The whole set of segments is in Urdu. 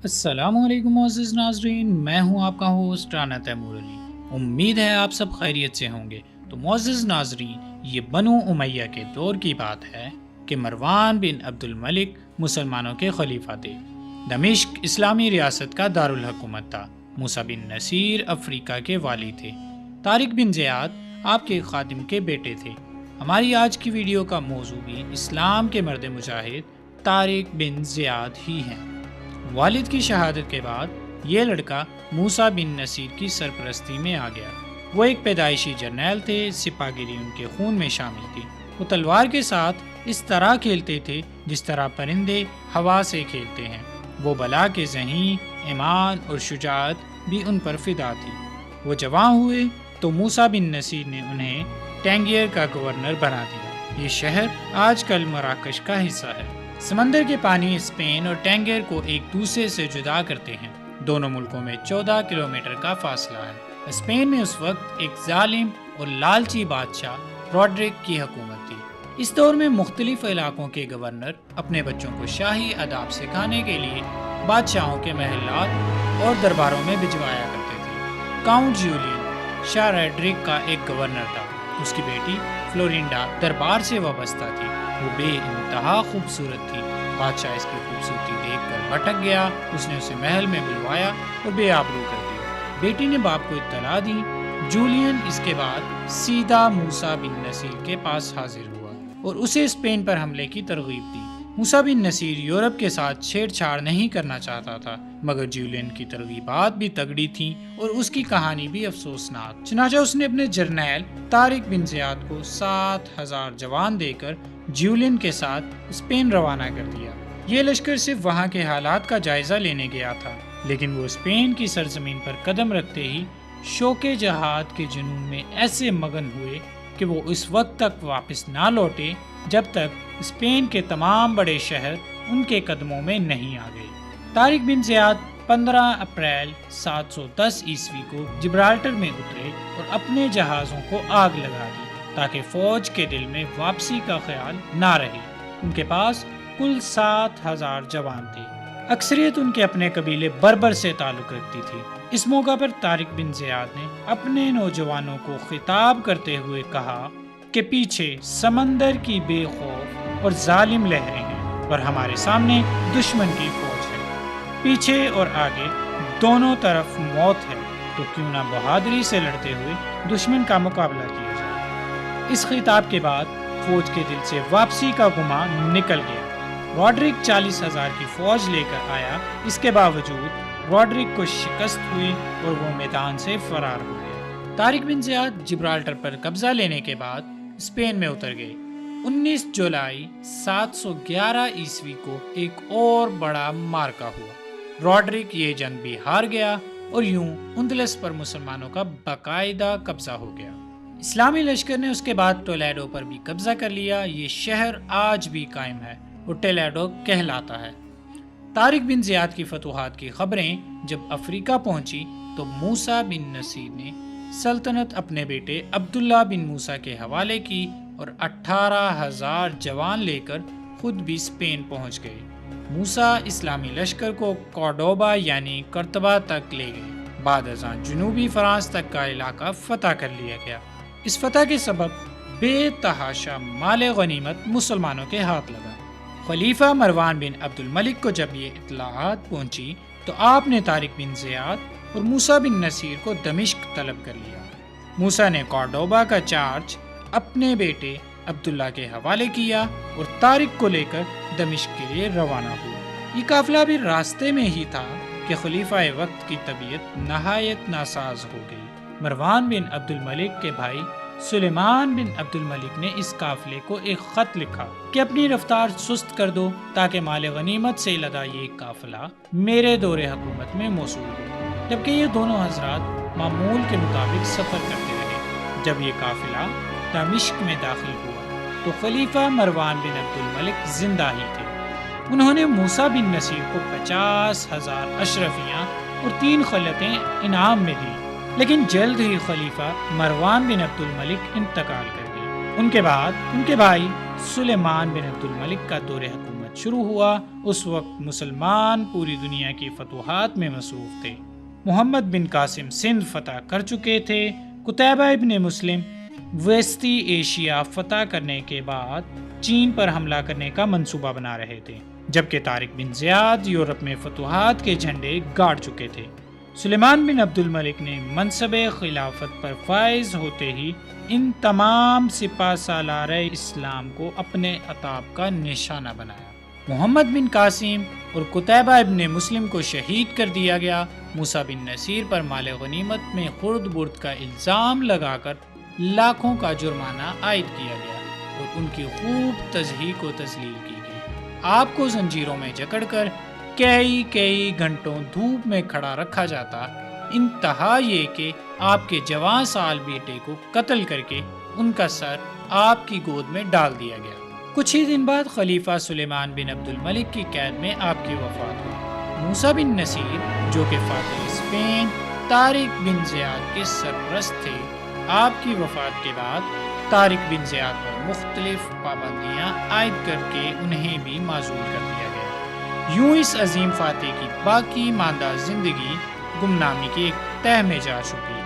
السلام علیکم معزز ناظرین، میں ہوں آپ کا ہوسٹ رانا تیمور علی۔ امید ہے آپ سب خیریت سے ہوں گے۔ تو معزز ناظرین، یہ بنو امیہ کے دور کی بات ہے کہ مروان بن عبد الملک مسلمانوں کے خلیفہ تھے۔ دمشق اسلامی ریاست کا دارالحکومت تھا۔ موسیٰ بن نصیر افریقہ کے والی تھے۔ طارق بن زیاد آپ کے خادم کے بیٹے تھے۔ ہماری آج کی ویڈیو کا موضوع بھی اسلام کے مرد مجاہد طارق بن زیاد ہی ہیں۔ والد کی شہادت کے بعد یہ لڑکا موسیٰ بن نصیر کی سرپرستی میں آ گیا۔ وہ ایک پیدائشی جرنیل تھے، سپاہ گیری ان کے خون میں شامل تھی۔ وہ تلوار کے ساتھ اس طرح کھیلتے تھے جس طرح پرندے ہوا سے کھیلتے ہیں۔ وہ بلا کے ذہین، ایمان اور شجاعت بھی ان پر فدا تھی۔ وہ جوان ہوئے تو موسیٰ بن نصیر نے انہیں ٹینگیئر کا گورنر بنا دیا۔ یہ شہر آج کل مراکش کا حصہ ہے۔ سمندر کے پانی اسپین اور ٹینگیئر کو ایک دوسرے سے جدا کرتے ہیں۔ دونوں ملکوں میں 14 کلومیٹر کا فاصلہ ہے۔ اسپین میں اس وقت ایک ظالم اور لالچی بادشاہ روڈرک کی حکومت تھی۔ اس دور میں مختلف علاقوں کے گورنر اپنے بچوں کو شاہی آداب سکھانے کے لیے بادشاہوں کے محلات اور درباروں میں بھجوایا کرتے تھے۔ کاؤنٹ جیولین شاہ روڈرک کا ایک گورنر تھا۔ اس کی بیٹی فلورینڈا دربار سے وابستہ تھی۔ وہ بے انتہا خوبصورت تھی۔ بادشاہ اس کی خوبصورتی دیکھ کر بھٹک گیا۔ اس نے اسے محل میں بلوایا اور بے آبرو کر دیا۔ بیٹی نے باپ کو اطلاع دی۔ جولین اس کے بعد سیدھا موسیٰ بن نصیر کے پاس حاضر ہوا اور اسے اسپین پر حملے کی ترغیب دی۔ موسیٰ بن نصیر یورپ کے ساتھ چھیڑ چھاڑ نہیں کرنا چاہتا تھا، مگر جولین کی ترغیبات بھی تگڑی تھیں اور اس کی کہانی بھی افسوسناک۔ چنانچہ اس نے اپنے جرنیل طارق بن زیاد کو 7,000 جوان دے کر جولین کے ساتھ اسپین روانہ کر دیا۔ یہ لشکر صرف وہاں کے حالات کا جائزہ لینے گیا تھا، لیکن وہ اسپین کی سرزمین پر قدم رکھتے ہی شوق جہاد کے جنون میں ایسے مگن ہوئے کہ وہ اس وقت تک واپس نہ لوٹے جب تک اسپین کے تمام بڑے شہر ان کے قدموں میں نہیں آ گئے۔ طارق بن زیاد 15 اپریل 710 عیسوی کو جبرالٹر میں اترے اور اپنے جہازوں کو آگ لگا دی تاکہ فوج کے دل میں واپسی کا خیال نہ رہے۔ ان کے پاس کل 7,000 جوان تھے۔ اکثریت ان کے اپنے قبیلے بربر سے تعلق رکھتی تھی۔ اس موقع پر طارق بن زیاد نے اپنے نوجوانوں کو خطاب کرتے ہوئے کہا کہ پیچھے سمندر کی بے خوف اور ظالم لہریں ہیں اور ہمارے سامنے دشمن کی فوج ہے۔ پیچھے اور آگے دونوں طرف موت ہے، تو کیوں نہ بہادری سے لڑتے ہوئے دشمن کا مقابلہ کیا جائے۔ اس خطاب کے بعد فوج کے دل سے واپسی کا گمان نکل گیا۔ روڈرک 40,000 کی فوج لے کر آیا۔ اس کے باوجود روڈرک کو شکست ہوئی اور وہ میدان سے فرار ہو گیا۔ طارق بن زیاد جبرالٹر پر قبضہ لینے کے بعد اسپین میں اتر گئے۔ 19 جولائی 711 عیسوی کو ایک اور بڑا معرکہ ہوا۔ روڈرک یہ جنگ بھی ہار گیا اور یوں اندلس پر مسلمانوں کا باقاعدہ قبضہ ہو گیا۔ اسلامی لشکر نے اس کے بعد ٹولیڈو پر بھی قبضہ کر لیا۔ یہ شہر آج بھی قائم ہے اور ٹولیڈو کہلاتا ہے۔ طارق بن زیاد کی فتوحات کی خبریں جب افریقہ پہنچی تو موسیٰ بن نصیر نے سلطنت اپنے بیٹے عبداللہ بن موسیٰ کے حوالے کی اور 18,000 جوان لے کر خود بھی اسپین پہنچ گئے۔ موسیٰ اسلامی لشکر کو کورڈوبا یعنی قرطبہ تک لے گئے۔ بعد ازاں جنوبی فرانس تک کا علاقہ فتح کر لیا گیا۔ اس فتح کے سبب بے تحاشا مال غنیمت مسلمانوں کے ہاتھ لگا۔ خلیفہ مروان بن عبد الملک کو جب یہ اطلاعات پہنچی تو آپ نے طارق بن زیاد اور موسیٰ بن نصیر کو دمشق طلب کر لیا۔ موسیٰ نے کورڈوبا کا چارج اپنے بیٹے عبداللہ کے حوالے کیا اور طارق کو لے کر دمشق کے لیے روانہ ہوا۔ یہ قافلہ بھی راستے میں ہی تھا کہ خلیفہ وقت کی طبیعت نہایت ناساز ہو گئی۔ مروان بن عبد الملک کے بھائی سلیمان بن عبد الملک نے اس قافلے کو ایک خط لکھا کہ اپنی رفتار سست کر دو تاکہ مال غنیمت سے لدا یہ قافلہ میرے دور حکومت میں موصول ہو، جبکہ یہ دونوں حضرات معمول کے مطابق سفر کرتے رہے۔ جب یہ قافلہ دمشق میں داخل ہوا تو خلیفہ مروان بن عبد الملک زندہ ہی تھے۔ انہوں نے موسیٰ بن نصیر کو 50,000 اشرفیاں اور 3 خلعتیں انعام میں دی، لیکن جلد ہی خلیفہ مروان بن عبد الملک انتقال کر گئے۔ ان کے بعد ان کے بھائی سلیمان بن عبد الملک کا دور حکومت بعد شروع ہوا اس وقت مسلمان پوری دنیا کی فتوحات میں مصروف تھے۔ محمد بن قاسم سندھ فتح کر چکے تھے۔ قتیبہ ابن مسلم وسطی ایشیا فتح کرنے کے بعد چین پر حملہ کرنے کا منصوبہ بنا رہے تھے، جبکہ طارق بن زیاد یورپ میں فتوحات کے جھنڈے گاڑ چکے تھے۔ سلیمان بن عبد الملک نے منصب خلافت پر فائز ہوتے ہی ان تمام سپہ سالار اسلام کو اپنے عتاب کا نشانہ بنایا۔ محمد بن قاسم اور قتیبہ ابن مسلم کو شہید کر دیا گیا۔ موسیٰ بن نصیر پر مال غنیمت میں خرد برد کا الزام لگا کر لاکھوں کا جرمانہ عائد کیا گیا اور ان کی خوب تضحیک و تذلیل کی گئی۔ آپ کو زنجیروں میں جکڑ کر کئی گھنٹوں دھوپ میں کھڑا رکھا جاتا، انتہا یہ کہ آپ کے جوان سال بیٹے کو قتل کر کے ان کا سر آپ کی گود میں ڈال دیا گیا۔ کچھ ہی دن بعد خلیفہ سلیمان بن عبد الملک کی قید میں آپ کی وفات ہوئی۔ موسیٰ بن نصیر جو کہ فاتح اسپین طارق بن زیاد کے سرپرست تھے، آپ کی وفات کے بعد طارق بن زیاد پر مختلف پابندیاں عائد کر کے انہیں بھی معزول کر دیا گیا۔ یوں اس عظیم فاتح کی باقی ماندہ زندگی گمنامی کی ایک تہ میں جا چکی۔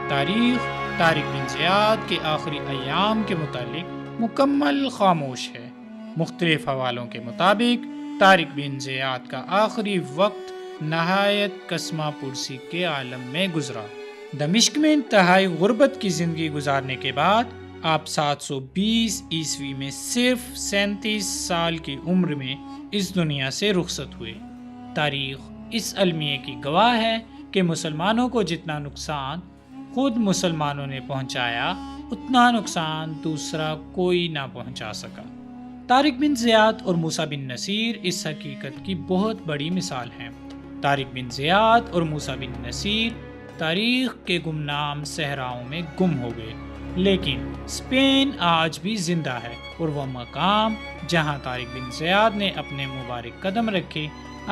تاریخ طارق بن زیاد کے آخری ایام کے متعلق مکمل خاموش ہے۔ مختلف حوالوں کے مطابق طارق بن زیاد کا آخری وقت نہایت کسمہ پرسی کے عالم میں گزرا۔ دمشق میں انتہائی غربت کی زندگی گزارنے کے بعد آپ 720 عیسوی میں صرف 37 سال کی عمر میں اس دنیا سے رخصت ہوئے۔ تاریخ اس المیے کی گواہ ہے کہ مسلمانوں کو جتنا نقصان خود مسلمانوں نے پہنچایا، اتنا نقصان دوسرا کوئی نہ پہنچا سکا۔ طارق بن زیاد اور موسیٰ بن نصیر اس حقیقت کی بہت بڑی مثال ہیں۔ طارق بن زیاد اور موسیٰ بن نصیر تاریخ کے گمنام صحراؤں میں گم ہو گئے، لیکن اسپین آج بھی زندہ ہے اور وہ مقام جہاں طارق بن زیاد نے اپنے مبارک قدم رکھے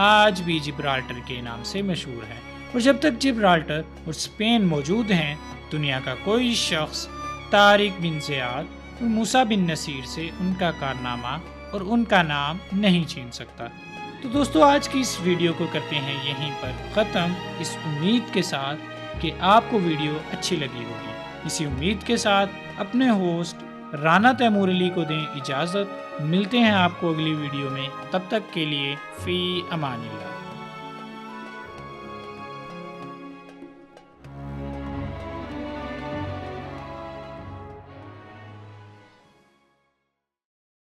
آج بھی جبرالٹر کے نام سے مشہور ہے، اور جب تک جبرالٹر اور اسپین موجود ہیں، دنیا کا کوئی شخص طارق بن زیاد اور موسیٰ بن نصیر سے ان کا کارنامہ اور ان کا نام نہیں چھین سکتا۔ تو دوستو، آج کی اس ویڈیو کو کرتے ہیں یہیں پر ختم، اس امید کے ساتھ کہ آپ کو ویڈیو اچھی لگی ہوگی۔ اسی امید کے ساتھ اپنے ہوسٹ رانا تیمور علی کو دیں اجازت۔ ملتے ہیں آپ کو اگلی ویڈیو میں، تب تک کے لیے فی امان اللہ۔